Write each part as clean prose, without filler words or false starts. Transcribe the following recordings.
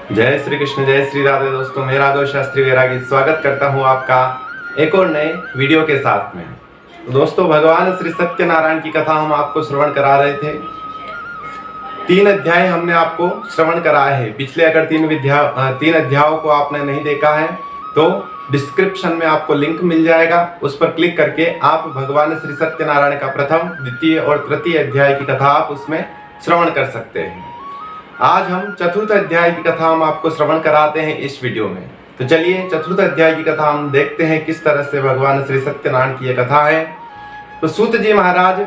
जय श्री कृष्ण, जय श्री राधे। दोस्तों, मैं राघव शास्त्री वैरागी स्वागत करता हूं आपका एक और नए वीडियो के साथ में। दोस्तों, भगवान श्री सत्यनारायण की कथा हम आपको श्रवण करा रहे थे। 3 अध्याय हमने आपको श्रवण कराए हैं। पिछले अगर 3 अध्यायों को आपने नहीं देखा है तो डिस्क्रिप्शन में आपको लिंक मिल जाएगा, उस पर क्लिक करके आप भगवान श्री सत्यनारायण का प्रथम, द्वितीय और तृतीय अध्याय की कथा आप उसमें श्रवण कर सकते हैं। आज हम चतुर्थ अध्याय की कथा हम आपको श्रवण कराते हैं इस वीडियो में। तो चलिए चतुर्थ अध्याय की कथा हम देखते हैं किस तरह से भगवान श्री सत्यनारायण की यह कथा है। तो सूत जी महाराज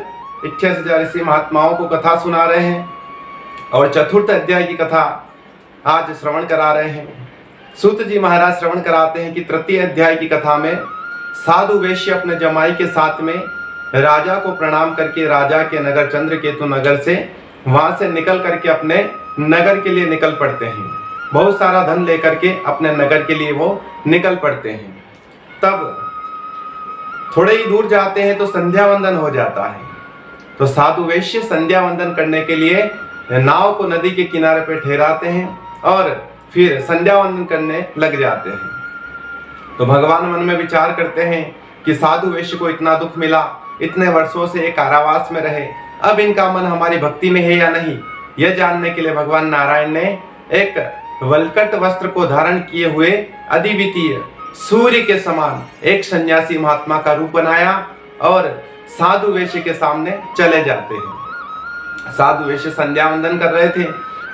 88 ऋषि महात्माओं को कथा सुना रहे हैं और चतुर्थ अध्याय की कथा आज श्रवण करा रहे हैं। सूत जी महाराज श्रवण कराते हैं कि तृतीय अध्याय की कथा में साधु वैश्य अपने जमाई के साथ में राजा को प्रणाम करके राजा के नगर चंद्रकेतु नगर से वहां से निकल करके अपने नगर के लिए निकल पड़ते हैं। बहुत सारा धन लेकर के अपने नगर के लिए वो निकल पड़ते हैं। तब थोड़े ही दूर जाते हैं तो संध्या वंदन हो जाता है। तो साधु वैश्य संध्या वंदन करने के लिए नाव को नदी के किनारे पे ठहराते हैं और फिर संध्या वंदन करने लग जाते हैं। तो भगवान मन में विचार करते हैं कि साधु वैश्य को इतना दुख मिला, इतने वर्षों से एक कारावास में रहे, अब इनका मन हमारी भक्ति में है या नहीं, यह जानने के लिए भगवान नारायण ने एक वलकट वस्त्र को धारण किए हुए अद्वितीय सूर्य के समान एक सन्यासी महात्मा का रूप बनाया और साधु वैश्य के सामने चले जाते हैं। साधु वैश्य संध्या वंदन कर रहे थे।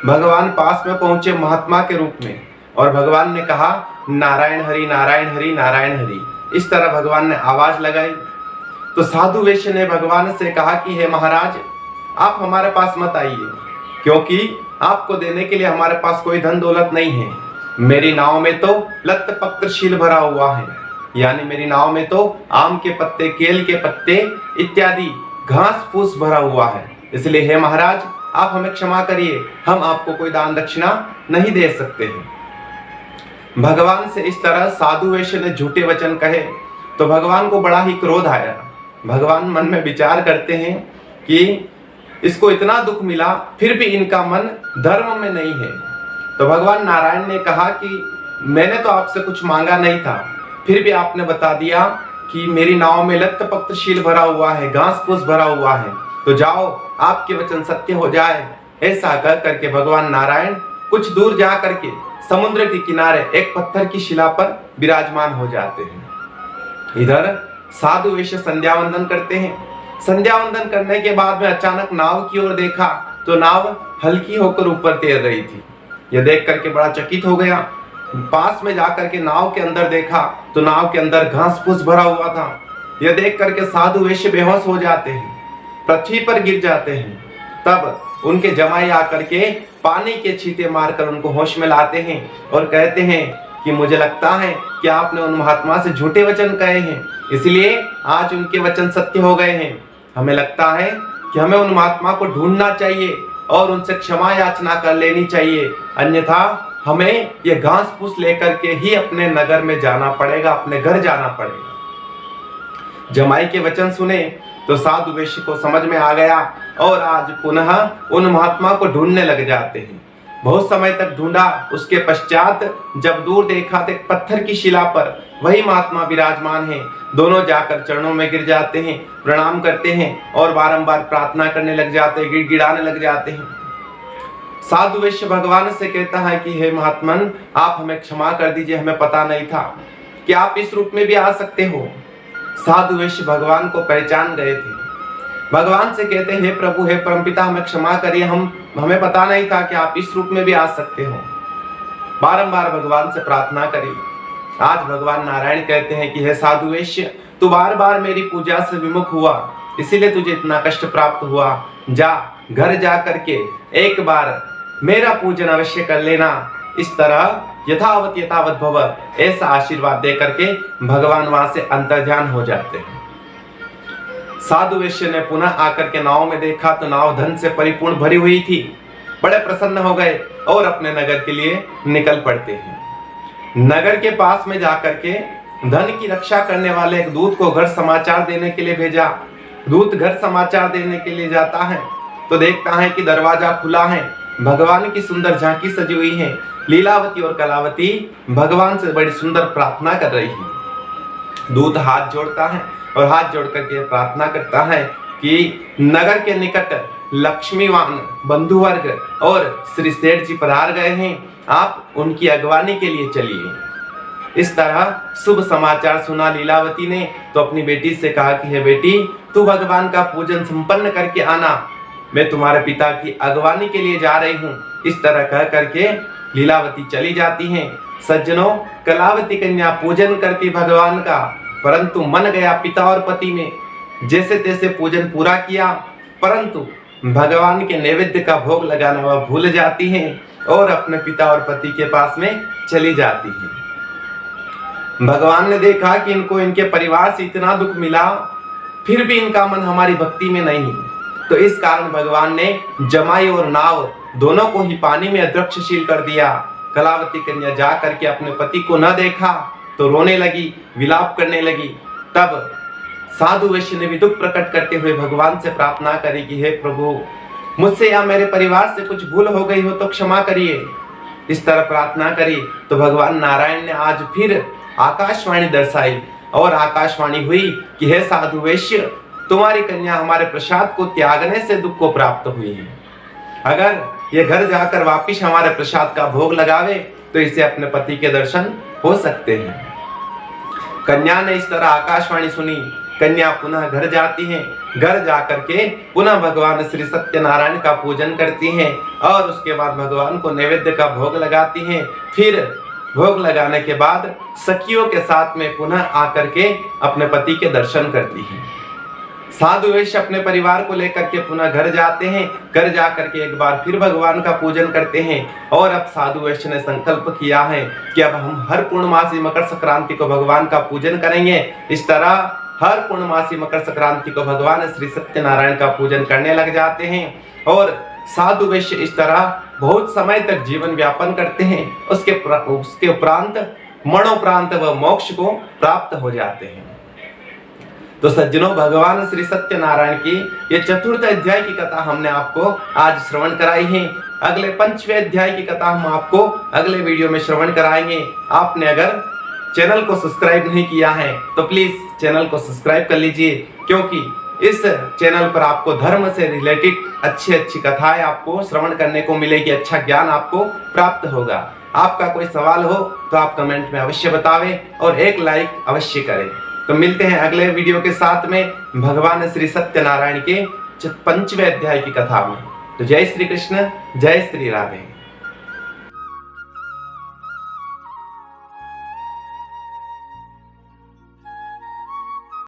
भगवान पास में पहुंचे महात्मा के रूप में और भगवान ने कहा, नारायण हरि नारायण हरि नारायण हरि। इस तरह भगवान ने आवाज लगाई। तो साधु वैश्य ने भगवान से कहा कि हे महाराज, आप हमारे पास मत आइए, क्योंकि आपको देने के लिए हमारे पास कोई धन दौलत नहीं है। मेरी नाव में तो लत पत्र शील भरा हुआ है, यानी मेरी नाव में तो आम के पत्ते, केल के पत्ते इत्यादि घास फूस भरा हुआ है। इसलिए हे महाराज, आप हमें क्षमा करिए, हम आपको कोई दान दक्षिणा नहीं दे सकते हैं। भगवान से इस तरह साधु वैश्य ने झूठे वचन कहे तो भगवान को बड़ा ही क्रोध आया। भगवान मन में विचार करते हैं कि इसको इतना दुख मिला, फिर भी इनका मन धर्म में नहीं है। तो भगवान नारायण ने कहा कि मैंने तो आपसे कुछ मांगा नहीं था, फिर भी आपने बता दिया कि मेरी नाव में लत पत्र शील भरा हुआ है, घास फूस भरा हुआ है, तो जाओ आपके वचन सत्य हो जाए। ऐसा कह करके भगवान नारायण कुछ दूर जा करके समुद्र के किनारे एक पत्थर की शिला पर विराजमान हो जाते हैं। इधर साधु वैश्य संध्या वंदन करते हैं। संध्या वंदन करने के बाद में अचानक नाव की ओर देखा तो नाव हल्की होकर ऊपर तैर रही थी। यह देख करके बड़ा चकित हो गया। पास में जाकर के नाव के अंदर देखा तो नाव के अंदर घास फूस भरा हुआ था। यह देख करके साधु वैश्य बेहोश हो जाते हैं, पृथ्वी पर गिर जाते हैं। तब उनके जमाई आकर के पानी के छींटे मारकर उनको होश में लाते हैं और कहते हैं कि मुझे लगता है कि आपने उन महात्मा से झूठे वचन कहे हैं, इसलिए आज उनके वचन सत्य हो गए हैं। हमें लगता है कि हमें उन महात्मा को ढूंढना चाहिए और उनसे क्षमा याचना कर लेनी चाहिए, अन्यथा हमें ये घास फूस लेकर के ही अपने नगर में जाना पड़ेगा, अपने घर जाना पड़ेगा। जमाई के वचन सुने तो साधु वैश्य को समझ में आ गया और आज पुनः उन महात्मा को ढूंढने लग जाते हैं। बहुत समय तक ढूंढा, उसके पश्चात जब दूर देखा तो एक पत्थर की शिला पर वही महात्मा विराजमान है। दोनों जाकर चरणों में गिर जाते हैं, प्रणाम करते हैं और बारंबार प्रार्थना करने लग जाते हैं, गिड़गिड़ाने लग जाते हैं। साधु वैश्य भगवान से कहता है कि हे महात्मन, आप हमें क्षमा कर दीजिए, हमें पता नहीं था कि आप इस रूप में भी आ सकते हो। साधु वैश्य भगवान को पहचान गए थे। भगवान से कहते हैं, हे प्रभु, हे परमपिता, हमें क्षमा करिए, हमें पता नहीं था कि आप इस रूप में भी आ सकते हो। बारंबार भगवान से प्रार्थना करी। आज भगवान नारायण कहते हैं कि हे साधु वैश्य, तू बार बार मेरी पूजा से विमुख हुआ, इसीलिए तुझे इतना कष्ट प्राप्त हुआ। जा घर जा करके एक बार मेरा पूजन अवश्य कर लेना। इस तरह यथावत यथावत भव, ऐसा आशीर्वाद दे करके भगवान वहां से अंतर्ध्यान हो जाते हैं। साधु वैश्य ने पुनः आकर के नाव में देखा तो नाव धन से परिपूर्ण भरी हुई थी। बड़े प्रसन्न हो गए और अपने नगर के लिए निकल पड़ते हैं। नगर के पास में जाकर के धन की रक्षा करने वाले एक दूत को घर समाचार देने के लिए भेजा। दूत घर समाचार देने के लिए जाता है तो देखता है कि दरवाजा खुला है भगवान की सुंदर झांकी सजी हुई है। लीलावती और कलावती भगवान से बड़ी सुंदर प्रार्थना कर रही है। दूत हाथ जोड़ता है और हाथ जोड़ करके प्रार्थना करता है कि नगर के निकट लक्ष्मीवान बंधु वर्ग और श्री सेठ जी पधार गए हैं, आप उनकी अगवानी के लिए चलिए। इस तरह शुभ समाचार सुना लीलावती ने तो अपनी बेटी से कहा कि हे बेटी, तू भगवान का पूजन संपन्न करके आना, मैं तुम्हारे पिता की अगवानी के लिए जा रही हूँ। इस तरह कह करके लीलावती चली जाती हैं। सज्जनों, कलावती कन्या पूजन करती भगवान का, परंतु मन गया पिता और पति में। जैसे तैसे पूजन पूरा किया, परंतु भगवान के नैवेद्य का भोग लगाना वह भूल जाती हैं और अपने पिता और पति के पास में चली जाती हैं। भगवान ने देखा कि इनको इनके परिवार से इतना दुख मिला, फिर भी इनका मन हमारी भक्ति में नहीं, तो इस कारण भगवान ने जमाई और नाव दोनों को ही पानी में अदृक्षशील कर दिया। कलावती कन्या जा करके अपने पति को न देखा तो रोने लगी, विलाप करने लगी। तब साधु वैश्य ने भी दुख प्रकट करते हुए भगवान से प्रार्थना करी कि हे प्रभु, मुझसे या मेरे परिवार से कुछ भूल हो गई हो तो क्षमा करिए। इस तरह प्रार्थना करी तो भगवान नारायण ने आज फिर आकाशवाणी दर्शाई और आकाशवाणी हुई कि हे साधु वैश्य, तुम्हारी कन्या हमारे प्रसाद को त्यागने से दुख को प्राप्त हुई है। अगर ये घर जाकर वापिस हमारे प्रसाद का भोग लगावे तो इसे अपने पति के दर्शन हो सकते हैं। कन्या ने इस तरह आकाशवाणी सुनी। कन्या पुनः घर जाती है। घर जाकर के पुनः भगवान श्री सत्यनारायण का पूजन करती हैं और उसके बाद भगवान को नैवेद्य का भोग लगाती हैं। फिर भोग लगाने के बाद सखियों के साथ में पुनः आकर के अपने पति के दर्शन करती हैं। साधु वैश्य अपने परिवार को लेकर के पुनः घर जाते हैं। घर जाकर के एक बार फिर भगवान का पूजन करते हैं और अब साधु वैश्य ने संकल्प किया है कि अब हम हर पूर्णमासी मकर संक्रांति को भगवान का पूजन करेंगे। इस तरह हर पूर्णमासी मकर संक्रांति को भगवान श्री सत्यनारायण का पूजन करने लग जाते हैं और साधु वैश्य इस तरह बहुत समय तक जीवन व्यापन करते हैं। उसके उपरांत मरणोपरांत व मोक्ष को प्राप्त हो जाते हैं। तो सज्जनों, भगवान श्री सत्यनारायण की ये चतुर्थ अध्याय की कथा हमने आपको आज श्रवण कराई है। अगले 5वें अध्याय की कथा हम आपको अगले वीडियो में श्रवण कराएंगे। आपने अगर चैनल को सब्सक्राइब नहीं किया है तो प्लीज चैनल को सब्सक्राइब कर लीजिए, क्योंकि इस चैनल पर आपको धर्म से रिलेटेड अच्छी अच्छी कथाएं आपको श्रवण करने को मिलेगी, अच्छा ज्ञान आपको प्राप्त होगा। आपका कोई सवाल हो तो आप कमेंट में अवश्य बतावें और एक लाइक अवश्य करें। तो मिलते हैं अगले वीडियो के साथ में भगवान श्री सत्यनारायण के 5वें अध्याय की कथा में। तो जय श्री कृष्ण, जय श्री राधे।